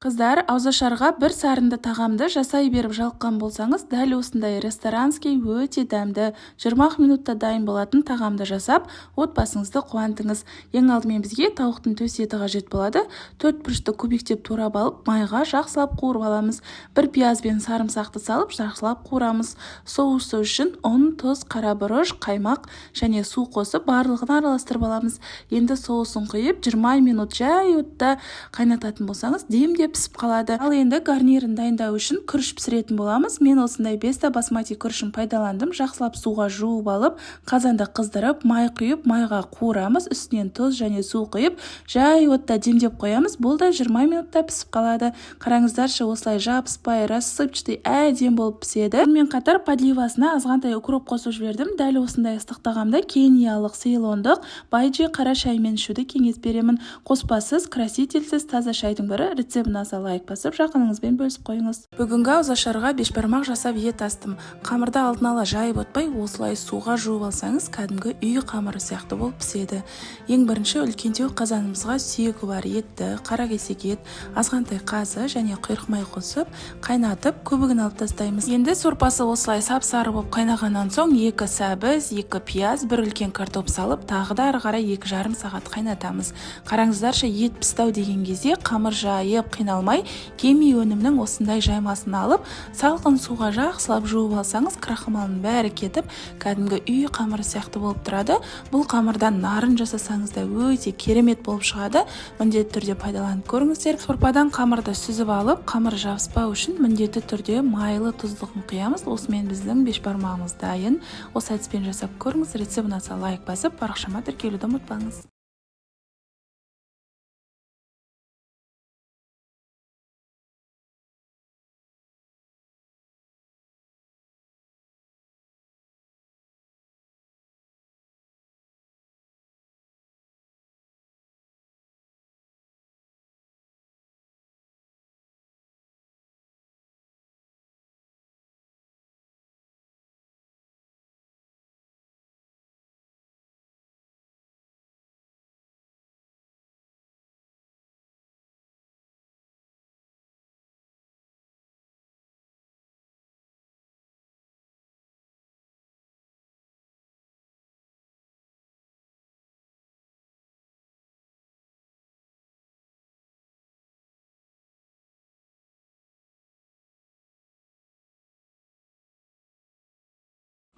Қыздар, ауызашарға бір сарынды тағамды жасай беріп жалыққан болсаңыз, дәл осындай ресторанский өте дәмді 20 минутта дайын болатын тағамды жасап, отбасыңызды қуантыңыз. Ең алдымен бізге тауықтың төс еті қажет болады. 4 бұрышты кубиктеп турап алып, майға жақсылап қуырып аламыз. Бір пияз бен сарымсақты салып, жақсылап қуырамыз. Соусы үшін ұн, тұз, қара бұрыш, қаймақ және су қосып, барлығын араластырып аламыз. Енді соусын құйып, 20 минут жай отта қайнататын болсаңыз, демде пісіп қалады. Ал енді гарнирін дайындау үшін күріш пісіретін боламыз. Мен осындай 5 басмати күрішін пайдаландым. Жақсылап суға жуып алып, қазанда қыздырып, май құйып, майға қуырамыз. Үстінен тұз және су құйып, жай отта демдеп қоямыз. Бұл да 20 минутта пісіп қалады. Қараңыздаршы, осылай жабыспай, рассыпчатый әдем болып піседі. Сонымен қатар подливасына азғантай укроп қосып жібердім. Дәл осындай ыстық тағамда кениялық, цейлондық байджи қара шаймен ішуді кеңес беремін. Қоспасыз, красительсіз таза шайдың бірі. Рецептін аса лайк басып, жақыныңызбен бөлісіп қойыңыз. Бүгінгі ауызашарға бешбармақ жасап ет астым. Қамырды алдын ала жайып отпай, осылай суға жуып алсаңыз, кәдімгі үй қамыры сияқты болып піседі. Ең бірінші үлкендеу қазанымызға сүйегі бар етті, қара кесек ет, азғантай қазы және құйрық май қосып, қайнатып, көбігін алып тастаймыз. Енді сорпасы осылай сап-сары болып қайнағаннан соң 2 сәбіз, 2 пияз, 1 үлкен картоп салып, тағы да ары қарай 2,5 сағат қайнатамыз. Қараңыздаршы, ет пістау деген кезде қамыр жайып қиналмай, кеми өнімнің осындай жаймасын алып, салқын суға жақсылап жуып алсаңыз, крахмалының бәрі кетіп, кәдімгі үй қамыры сияқты болып тұрады. Бұл қамырдан нарын жасасаңыз да өте керемет болып шығады. Міндетті түрде пайдаланып көріңіздер. Сорпадан қамырды сүзіп алып, қамыр жабыспау үшін міндетті түрде майлы тұздығын құямыз. Осымен біздің бешбармағымыз дайын. Осы әдіспен жасап көріңіз. Рецепт ұнаса лайк басып, парақшама тіркелуді ұмытпаңыз.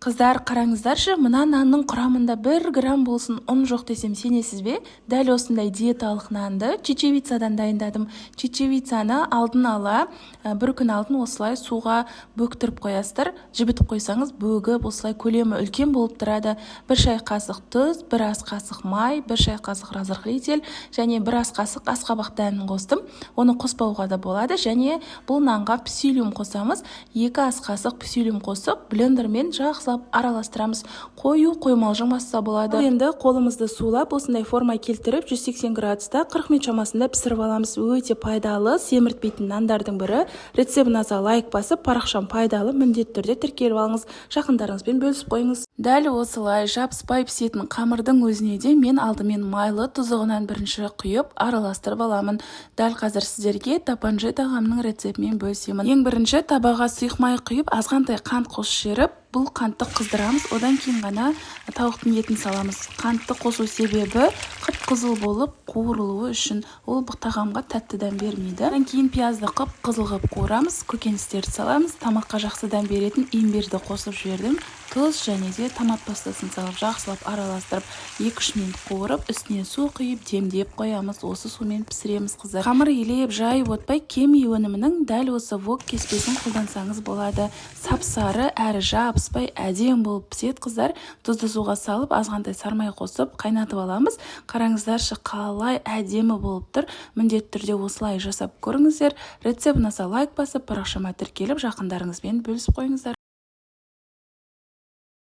Қыздар, қараңыздаршы, мына нанның құрамында 1 грамм болсын ұн жоқ десем сенесіз бе? Дәл осындай диеталық нанды чечевицадан дайындадым. Чечевицаны алдын ала 1 күн алдын осылай суға бөктіріп қоясыздар. Жібітіп қойсаңыз, бөгіп осылай көлемі үлкен болып тұрады. 1 шай қасық тұз, 1 ас қасық май, 1 шай қасық разрыхлитель және 1 ас қасық асқабақ дәнін қостым. Оны қоспауға да болады және бұл нанға псилиум қосамыз. 2 ас қасық псилиум қосып, блендермен жақсылап араластырамыз. Қою қоймалжың масса болады. Енді қолымызды сулап, осындай форма келтіріп, 180 градуста 40 минут шамасында пісіріп аламыз. Өте пайдалы, семіртпейтін нандардың бірі. Рецепт ұнаса лайк басып, парақшам пайдалы, міндетті түрде тіркеліп алыңыз. Жақындарыңызбен бөлісіп қойыңыз. Дәл осылай жабыспай пісетін қамырдың өзіне де мен алдымен майлы тұзығынан бірінші құйып, араластырып аламын. Дәл қазір сіздерге тапанжи тағамның рецептімен бөлісемін. Ең бірінші табаға сұйық май құйып, азғантай қант қосып жіберіп, бұл қантты қыздырамыз, одан кейін ғана тауықтың етін саламыз. Қантты қосу себебі қып-қызыл болып қуырылуы үшін. Ол тағамға тәтті дәм бермейді. Одан кейін пиязды қып-қызыл қып қуырамыз, көкөністерді саламыз. Тамаққа жақсы дәм беретін имбирді қосып жібердім. Тұз және де томат пастасын салып жақсылап араластырып 2-3 минут қуырып, үстіне су құйып демдеп қоямыз. Осы сумен пісіреміз, қыздар. Қамыр илеп жайып отпай, кеми өнімінің дәл осы вок кеспесін қолдансаңыз болады. Сап-сары әрі жабыспай әдем болып піседі, қыздар. Тұзды суға салып, азғантай сармай қосып қайнатып аламыз. Қараңыздаршы, қалай әдемі болып тұр. Міндетті түрде осылай жасап көріңіздер. Рецепт ұнаса лайк басып, парақшама тіркеліп, жақындарыңызбен бөлісіп қойыңыздар.